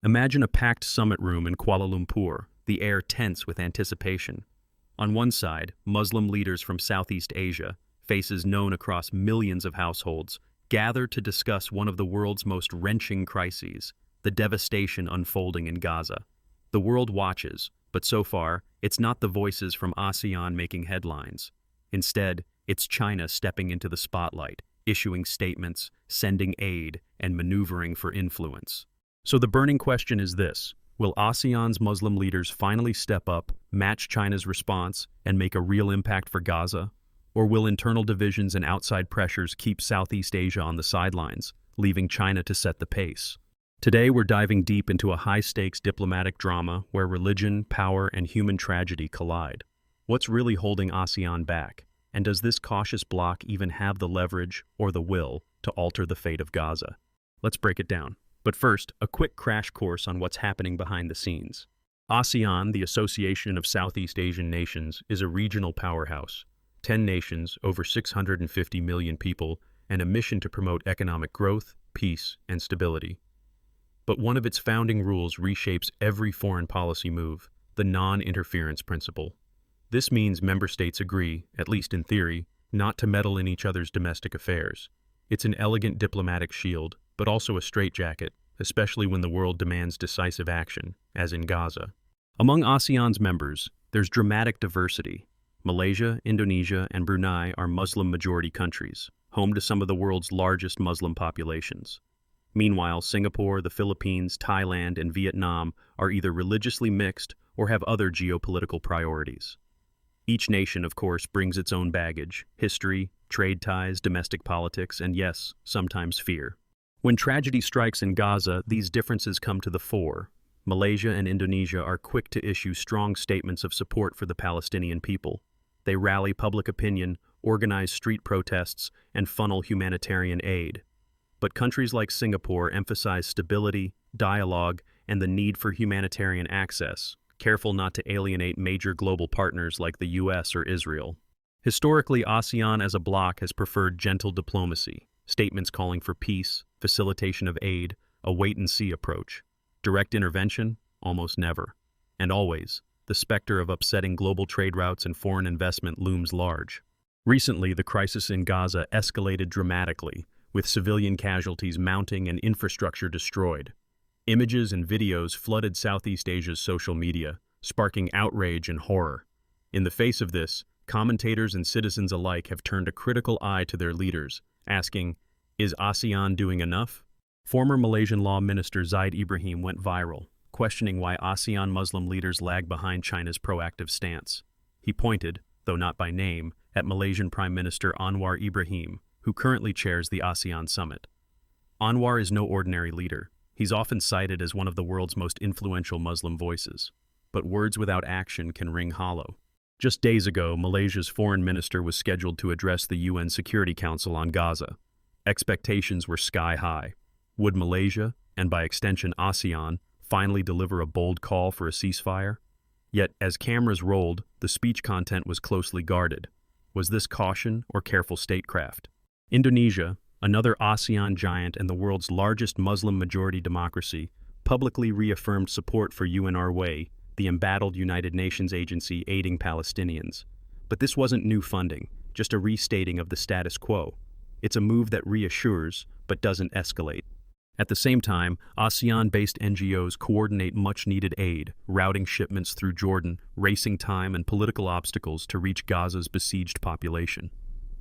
Imagine a packed summit room in Kuala Lumpur, the air tense with anticipation. On one side, Muslim leaders from Southeast Asia, faces known across millions of households, gather to discuss one of the world's most wrenching crises, the devastation unfolding in Gaza. The world watches, but so far, it's not the voices from ASEAN making headlines. Instead, it's China stepping into the spotlight, issuing statements, sending aid, and maneuvering for influence. So the burning question is this: will ASEAN's Muslim leaders finally step up, match China's response, and make a real impact for Gaza? Or will internal divisions and outside pressures keep Southeast Asia on the sidelines, leaving China to set the pace? Today, we're diving deep into a high-stakes diplomatic drama where religion, power, and human tragedy collide. What's really holding ASEAN back? And does this cautious bloc even have the leverage or the will to alter the fate of Gaza? Let's break it down. But first, a quick crash course on what's happening behind the scenes. ASEAN, the Association of Southeast Asian Nations, is a regional powerhouse. 10 nations, over 650 million people, and a mission to promote economic growth, peace, and stability. But one of its founding rules reshapes every foreign policy move: the non-interference principle. This means member states agree, at least in theory, not to meddle in each other's domestic affairs. It's an elegant diplomatic shield, but also a straitjacket, especially when the world demands decisive action, as in Gaza. Among ASEAN's members, there's dramatic diversity. Malaysia, Indonesia, and Brunei are Muslim-majority countries, home to some of the world's largest Muslim populations. Meanwhile, Singapore, the Philippines, Thailand, and Vietnam are either religiously mixed or have other geopolitical priorities. Each nation, of course, brings its own baggage: history, trade ties, domestic politics, and yes, sometimes fear. When tragedy strikes in Gaza, these differences come to the fore. Malaysia and Indonesia are quick to issue strong statements of support for the Palestinian people. They rally public opinion, organize street protests, and funnel humanitarian aid. But countries like Singapore emphasize stability, dialogue, and the need for humanitarian access, careful not to alienate major global partners like the US or Israel. Historically, ASEAN as a bloc has preferred gentle diplomacy, statements calling for peace, facilitation of aid, a wait-and-see approach. Direct intervention? Almost never. And always, the specter of upsetting global trade routes and foreign investment looms large. Recently, the crisis in Gaza escalated dramatically, with civilian casualties mounting and infrastructure destroyed. Images and videos flooded Southeast Asia's social media, sparking outrage and horror. In the face of this, commentators and citizens alike have turned a critical eye to their leaders, asking, is ASEAN doing enough? Former Malaysian Law Minister Zaid Ibrahim went viral, questioning why ASEAN Muslim leaders lag behind China's proactive stance. He pointed, though not by name, at Malaysian Prime Minister Anwar Ibrahim, who currently chairs the ASEAN summit. Anwar is no ordinary leader. He's often cited as one of the world's most influential Muslim voices. But words without action can ring hollow. Just days ago, Malaysia's foreign minister was scheduled to address the UN Security Council on Gaza. Expectations were sky high. Would Malaysia, and by extension ASEAN, finally deliver a bold call for a ceasefire? Yet, as cameras rolled, the speech content was closely guarded. Was this caution or careful statecraft? Indonesia, another ASEAN giant and the world's largest Muslim-majority democracy, publicly reaffirmed support for UNRWA, the embattled United Nations agency aiding Palestinians. But this wasn't new funding, just a restating of the status quo. It's a move that reassures, but doesn't escalate. At the same time, ASEAN-based NGOs coordinate much-needed aid, routing shipments through Jordan, racing time and political obstacles to reach Gaza's besieged population.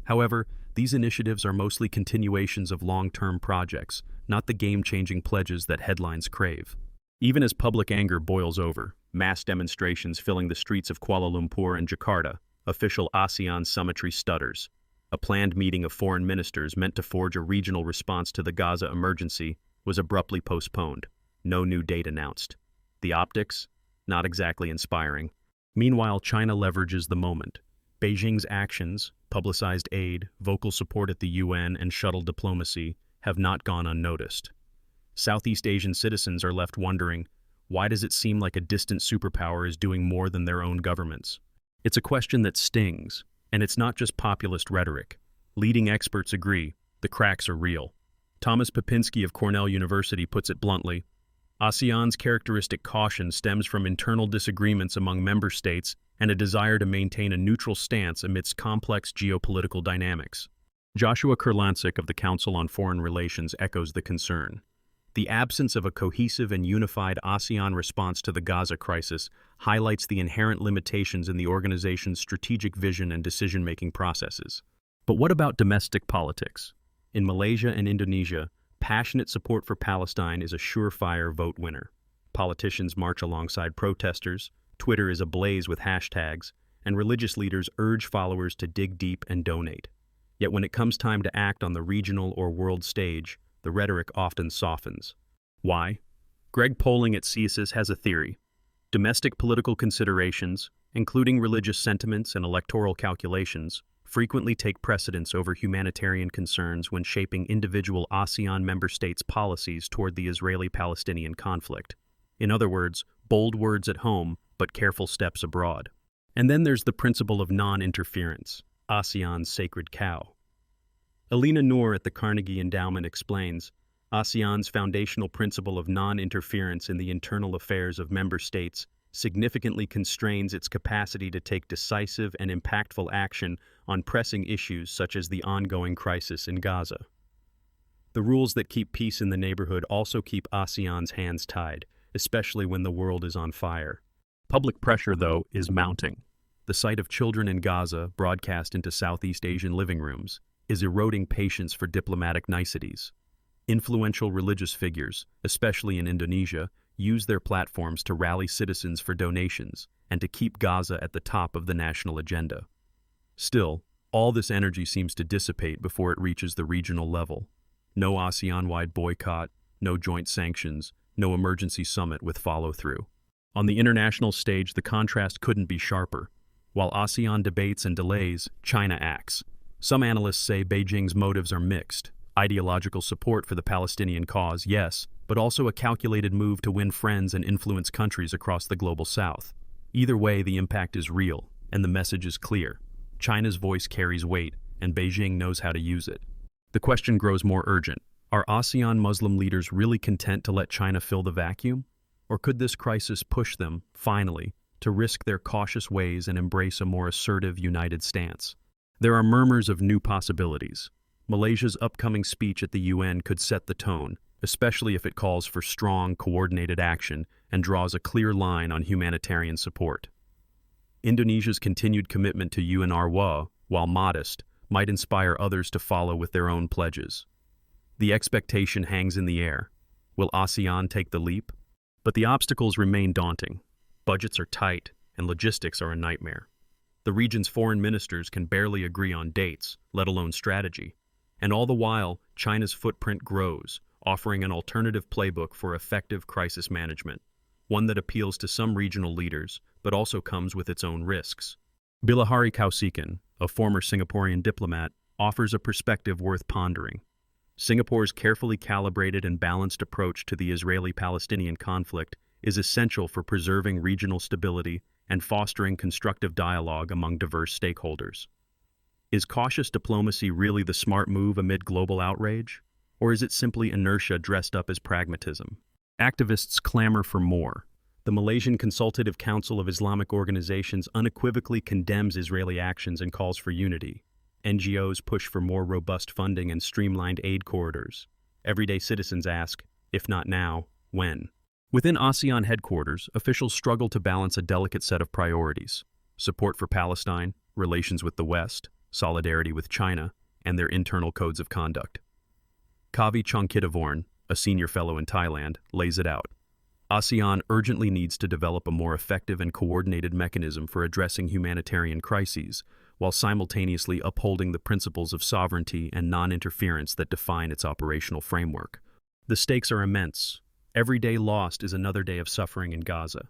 However, these initiatives are mostly continuations of long-term projects, not the game-changing pledges that headlines crave. Even as public anger boils over, mass demonstrations filling the streets of Kuala Lumpur and Jakarta, official ASEAN summitry stutters. A planned meeting of foreign ministers meant to forge a regional response to the Gaza emergency was abruptly postponed. No new date announced. The optics? Not exactly inspiring. Meanwhile, China leverages the moment. Beijing's actions, publicized aid, vocal support at the UN, and shuttle diplomacy have not gone unnoticed. Southeast Asian citizens are left wondering, why does it seem like a distant superpower is doing more than their own governments? It's a question that stings, and it's not just populist rhetoric. Leading experts agree, the cracks are real. Thomas Popinski of Cornell University puts it bluntly, ASEAN's characteristic caution stems from internal disagreements among member states and a desire to maintain a neutral stance amidst complex geopolitical dynamics. Joshua Kurlansik of the Council on Foreign Relations echoes the concern. The absence of a cohesive and unified ASEAN response to the Gaza crisis highlights the inherent limitations in the organization's strategic vision and decision-making processes. But what about domestic politics? In Malaysia and Indonesia, passionate support for Palestine is a surefire vote winner. Politicians march alongside protesters, Twitter is ablaze with hashtags, and religious leaders urge followers to dig deep and donate. Yet when it comes time to act on the regional or world stage, the rhetoric often softens. Why? Greg Poling at CSIS has a theory. Domestic political considerations, including religious sentiments and electoral calculations, frequently take precedence over humanitarian concerns when shaping individual ASEAN member states' policies toward the Israeli-Palestinian conflict. In other words, bold words at home, but careful steps abroad. And then there's the principle of non-interference, ASEAN's sacred cow. Alina Noor at the Carnegie Endowment explains, ASEAN's foundational principle of non-interference in the internal affairs of member states significantly constrains its capacity to take decisive and impactful action on pressing issues such as the ongoing crisis in Gaza. The rules that keep peace in the neighborhood also keep ASEAN's hands tied, especially when the world is on fire. Public pressure, though, is mounting. The sight of children in Gaza broadcast into Southeast Asian living rooms is eroding patience for diplomatic niceties. Influential religious figures, especially in Indonesia, use their platforms to rally citizens for donations and to keep Gaza at the top of the national agenda. Still, all this energy seems to dissipate before it reaches the regional level. No ASEAN-wide boycott, no joint sanctions, no emergency summit with follow-through. On the international stage, the contrast couldn't be sharper. While ASEAN debates and delays, China acts. Some analysts say Beijing's motives are mixed. Ideological support for the Palestinian cause, yes, but also a calculated move to win friends and influence countries across the global south. Either way, the impact is real, and the message is clear. China's voice carries weight, and Beijing knows how to use it. The question grows more urgent. Are ASEAN Muslim leaders really content to let China fill the vacuum? Or could this crisis push them, finally, to risk their cautious ways and embrace a more assertive, united stance? There are murmurs of new possibilities. Malaysia's upcoming speech at the UN could set the tone, especially if it calls for strong, coordinated action and draws a clear line on humanitarian support. Indonesia's continued commitment to UNRWA, while modest, might inspire others to follow with their own pledges. The expectation hangs in the air. Will ASEAN take the leap? But the obstacles remain daunting. Budgets are tight, and logistics are a nightmare. The region's foreign ministers can barely agree on dates, let alone strategy. And all the while, China's footprint grows, offering an alternative playbook for effective crisis management, one that appeals to some regional leaders, but also comes with its own risks. Bilahari Kausikan, a former Singaporean diplomat, offers a perspective worth pondering. Singapore's carefully calibrated and balanced approach to the Israeli-Palestinian conflict is essential for preserving regional stability and fostering constructive dialogue among diverse stakeholders. Is cautious diplomacy really the smart move amid global outrage? Or is it simply inertia dressed up as pragmatism? Activists clamor for more. The Malaysian Consultative Council of Islamic Organizations unequivocally condemns Israeli actions and calls for unity. NGOs push for more robust funding and streamlined aid corridors. Everyday citizens ask, if not now, when? Within ASEAN headquarters, officials struggle to balance a delicate set of priorities: support for Palestine, relations with the West, solidarity with China, and their internal codes of conduct. Kavi Chongkitavorn, a senior fellow in Thailand, lays it out. ASEAN urgently needs to develop a more effective and coordinated mechanism for addressing humanitarian crises, while simultaneously upholding the principles of sovereignty and non-interference that define its operational framework. The stakes are immense. Every day lost is another day of suffering in Gaza.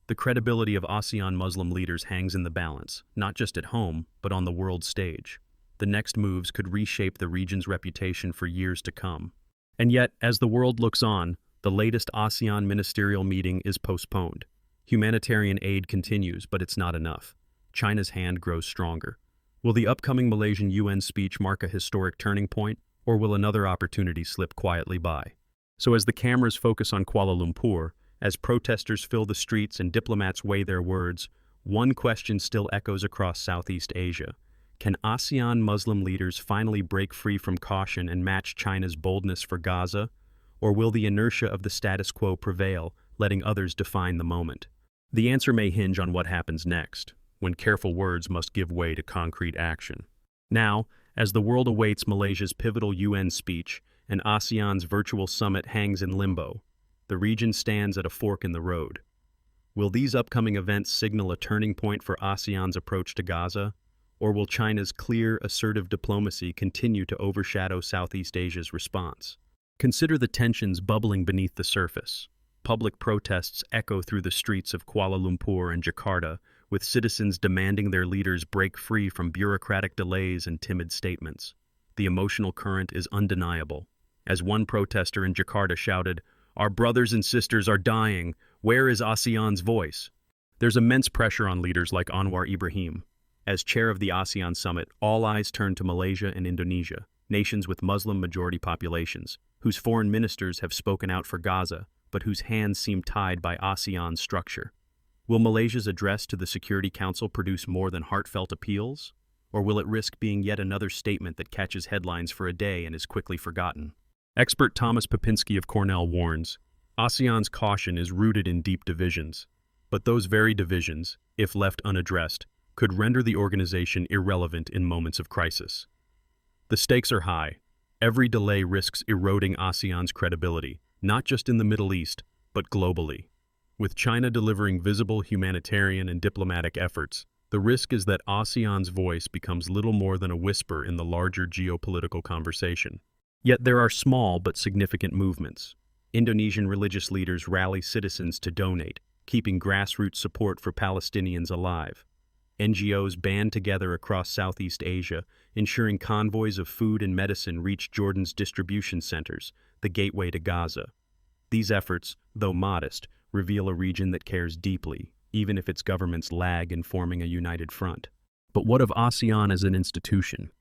The credibility of ASEAN Muslim leaders hangs in the balance, not just at home, but on the world stage. The next moves could reshape the region's reputation for years to come. And yet, as the world looks on, the latest ASEAN ministerial meeting is postponed. Humanitarian aid continues, but it's not enough. China's hand grows stronger. Will the upcoming Malaysian UN speech mark a historic turning point, or will another opportunity slip quietly by? So as the cameras focus on Kuala Lumpur, as protesters fill the streets and diplomats weigh their words, one question still echoes across Southeast Asia. Can ASEAN Muslim leaders finally break free from caution and match China's boldness for Gaza? Or will the inertia of the status quo prevail, letting others define the moment? The answer may hinge on what happens next, when careful words must give way to concrete action. Now, as the world awaits Malaysia's pivotal UN speech and ASEAN's virtual summit hangs in limbo, the region stands at a fork in the road. Will these upcoming events signal a turning point for ASEAN's approach to Gaza? Or will China's clear, assertive diplomacy continue to overshadow Southeast Asia's response? Consider the tensions bubbling beneath the surface. Public protests echo through the streets of Kuala Lumpur and Jakarta, with citizens demanding their leaders break free from bureaucratic delays and timid statements. The emotional current is undeniable. As one protester in Jakarta shouted, "Our brothers and sisters are dying. Where is ASEAN's voice?" There's immense pressure on leaders like Anwar Ibrahim. As chair of the ASEAN summit, all eyes turn to Malaysia and Indonesia, nations with Muslim-majority populations, whose foreign ministers have spoken out for Gaza, but whose hands seem tied by ASEAN's structure. Will Malaysia's address to the Security Council produce more than heartfelt appeals? Or will it risk being yet another statement that catches headlines for a day and is quickly forgotten? Expert Thomas Popinski of Cornell warns, ASEAN's caution is rooted in deep divisions, but those very divisions, if left unaddressed, could render the organization irrelevant in moments of crisis. The stakes are high. Every delay risks eroding ASEAN's credibility, not just in the Middle East, but globally. With China delivering visible humanitarian and diplomatic efforts, the risk is that ASEAN's voice becomes little more than a whisper in the larger geopolitical conversation. Yet there are small but significant movements. Indonesian religious leaders rally citizens to donate, keeping grassroots support for Palestinians alive. NGOs band together across Southeast Asia, ensuring convoys of food and medicine reach Jordan's distribution centers, the gateway to Gaza. These efforts, though modest, reveal a region that cares deeply, even if its governments lag in forming a united front. But what of ASEAN as an institution?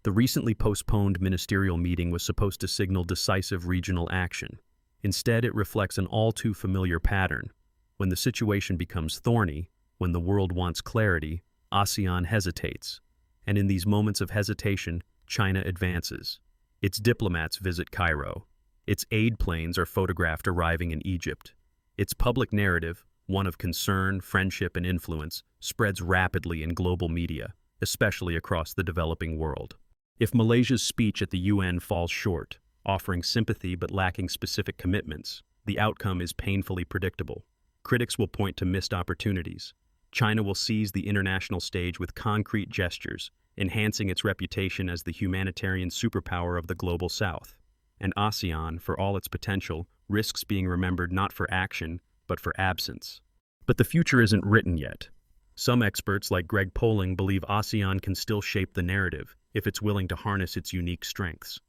The recently postponed ministerial meeting was supposed to signal decisive regional action. Instead, it reflects an all-too-familiar pattern. When the situation becomes thorny, when the world wants clarity, ASEAN hesitates. And in these moments of hesitation, China advances. Its diplomats visit Cairo. Its aid planes are photographed arriving in Egypt. Its public narrative, one of concern, friendship, and influence, spreads rapidly in global media, especially across the developing world. If Malaysia's speech at the UN falls short, offering sympathy but lacking specific commitments, the outcome is painfully predictable. Critics will point to missed opportunities. China will seize the international stage with concrete gestures, enhancing its reputation as the humanitarian superpower of the global South. And ASEAN, for all its potential, risks being remembered not for action, but for absence. But the future isn't written yet. Some experts, like Greg Poling, believe ASEAN can still shape the narrative if it's willing to harness its unique strengths.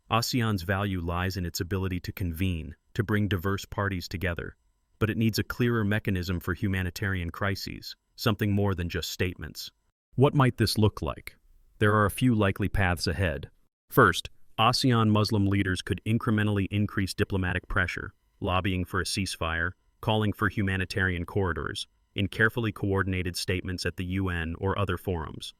ASEAN's value lies in its ability to convene, to bring diverse parties together. But it needs a clearer mechanism for humanitarian crises, something more than just statements. What might this look like? There are a few likely paths ahead. First, ASEAN Muslim leaders could incrementally increase diplomatic pressure, lobbying for a ceasefire, calling for humanitarian corridors, in carefully coordinated statements at the UN or other forums.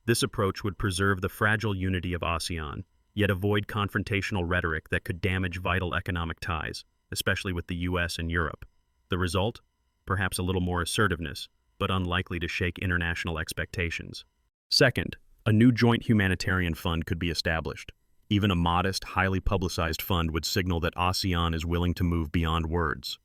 This approach would preserve the fragile unity of ASEAN, yet avoid confrontational rhetoric that could damage vital economic ties, especially with the US and Europe. The result? Perhaps a little more assertiveness, but unlikely to shake international expectations. Second, a new joint humanitarian fund could be established. Even a modest, highly publicized fund would signal that ASEAN is willing to move beyond words.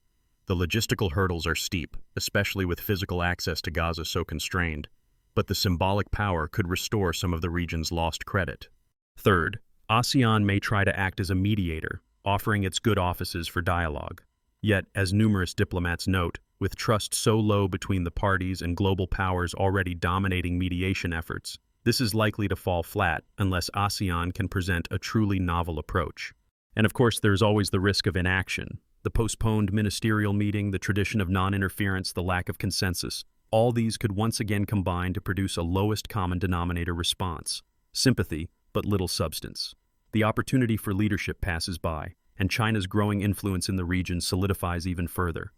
The logistical hurdles are steep, especially with physical access to Gaza so constrained, but the symbolic power could restore some of the region's lost credit. Third, ASEAN may try to act as a mediator, offering its good offices for dialogue. Yet, as numerous diplomats note, with trust so low between the parties and global powers already dominating mediation efforts, this is likely to fall flat unless ASEAN can present a truly novel approach. And of course, there's always the risk of inaction. The postponed ministerial meeting, the tradition of non-interference, the lack of consensus, all these could once again combine to produce a lowest common denominator response. Sympathy, but little substance. The opportunity for leadership passes by, and China's growing influence in the region solidifies even further.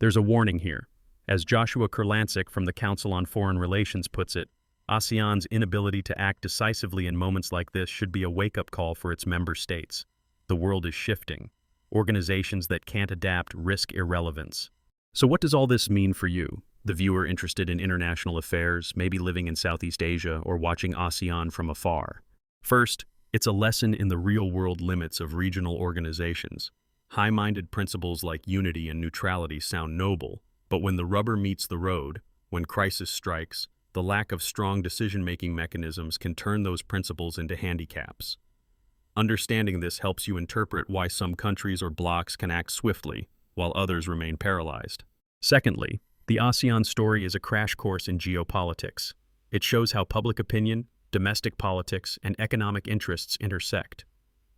There's a warning here. As Joshua Kurlancic from the Council on Foreign Relations puts it, ASEAN's inability to act decisively in moments like this should be a wake-up call for its member states. The world is shifting. Organizations that can't adapt risk irrelevance. So what does all this mean for you, the viewer interested in international affairs, maybe living in Southeast Asia or watching ASEAN from afar? First, it's a lesson in the real-world limits of regional organizations. High-minded principles like unity and neutrality sound noble, but when the rubber meets the road, when crisis strikes, the lack of strong decision-making mechanisms can turn those principles into handicaps. Understanding this helps you interpret why some countries or blocs can act swiftly, while others remain paralyzed. Secondly, the ASEAN story is a crash course in geopolitics. It shows how public opinion, domestic politics, and economic interests intersect.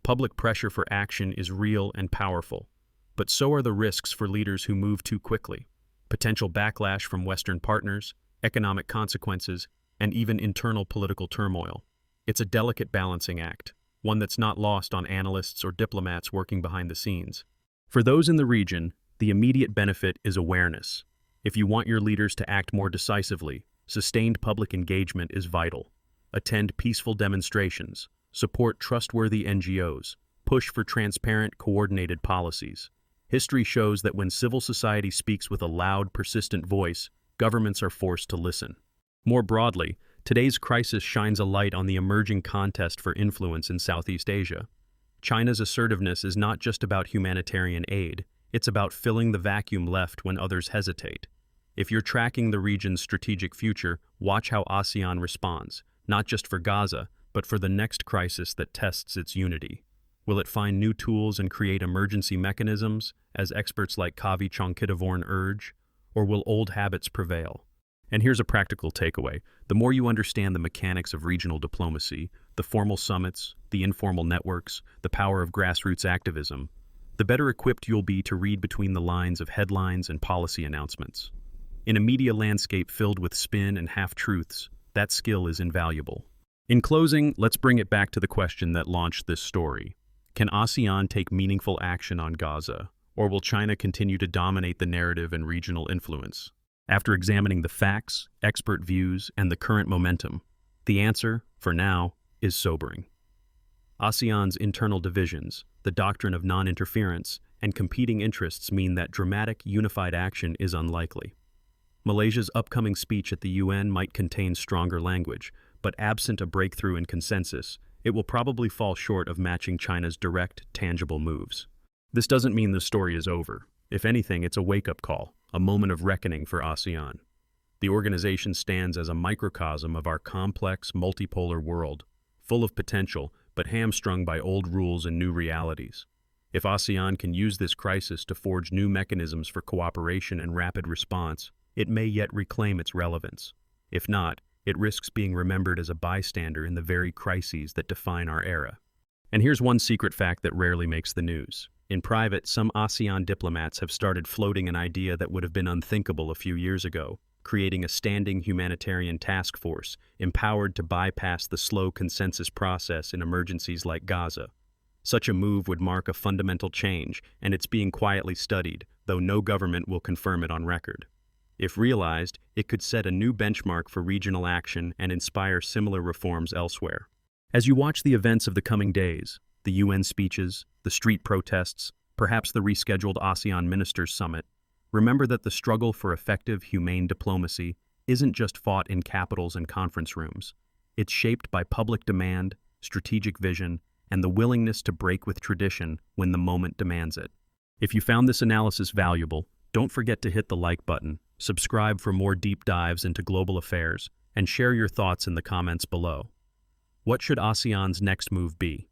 Public pressure for action is real and powerful, but so are the risks for leaders who move too quickly. Potential backlash from Western partners, economic consequences, and even internal political turmoil. It's a delicate balancing act, one that's not lost on analysts or diplomats working behind the scenes. For those in the region, the immediate benefit is awareness. If you want your leaders to act more decisively, sustained public engagement is vital. Attend peaceful demonstrations, support trustworthy NGOs, push for transparent, coordinated policies. History shows that when civil society speaks with a loud, persistent voice, governments are forced to listen. More broadly, today's crisis shines a light on the emerging contest for influence in Southeast Asia. China's assertiveness is not just about humanitarian aid, it's about filling the vacuum left when others hesitate. If you're tracking the region's strategic future, watch how ASEAN responds, not just for Gaza, but for the next crisis that tests its unity. Will it find new tools and create emergency mechanisms, as experts like Kavi Chongkitavorn urge, or will old habits prevail? And here's a practical takeaway. The more you understand the mechanics of regional diplomacy, the formal summits, the informal networks, the power of grassroots activism, the better equipped you'll be to read between the lines of headlines and policy announcements. In a media landscape filled with spin and half-truths, that skill is invaluable. In closing, let's bring it back to the question that launched this story. Can ASEAN take meaningful action on Gaza, or will China continue to dominate the narrative and regional influence? After examining the facts, expert views, and the current momentum, the answer, for now, is sobering. ASEAN's internal divisions, the doctrine of non-interference, and competing interests mean that dramatic, unified action is unlikely. Malaysia's upcoming speech at the UN might contain stronger language, but absent a breakthrough in consensus, it will probably fall short of matching China's direct, tangible moves. This doesn't mean the story is over. If anything, it's a wake-up call, a moment of reckoning for ASEAN. The organization stands as a microcosm of our complex, multipolar world, full of potential, but hamstrung by old rules and new realities. If ASEAN can use this crisis to forge new mechanisms for cooperation and rapid response, it may yet reclaim its relevance. If not, it risks being remembered as a bystander in the very crises that define our era. And here's one secret fact that rarely makes the news. In private, some ASEAN diplomats have started floating an idea that would have been unthinkable a few years ago, creating a standing humanitarian task force, empowered to bypass the slow consensus process in emergencies like Gaza. Such a move would mark a fundamental change, and it's being quietly studied, though no government will confirm it on record. If realized, it could set a new benchmark for regional action and inspire similar reforms elsewhere. As you watch the events of the coming days, the UN speeches, the street protests, perhaps the rescheduled ASEAN Ministers' Summit, remember that the struggle for effective, humane diplomacy isn't just fought in capitals and conference rooms. It's shaped by public demand, strategic vision, and the willingness to break with tradition when the moment demands it. If you found this analysis valuable, don't forget to hit the like button, subscribe for more deep dives into global affairs, and share your thoughts in the comments below. What should ASEAN's next move be?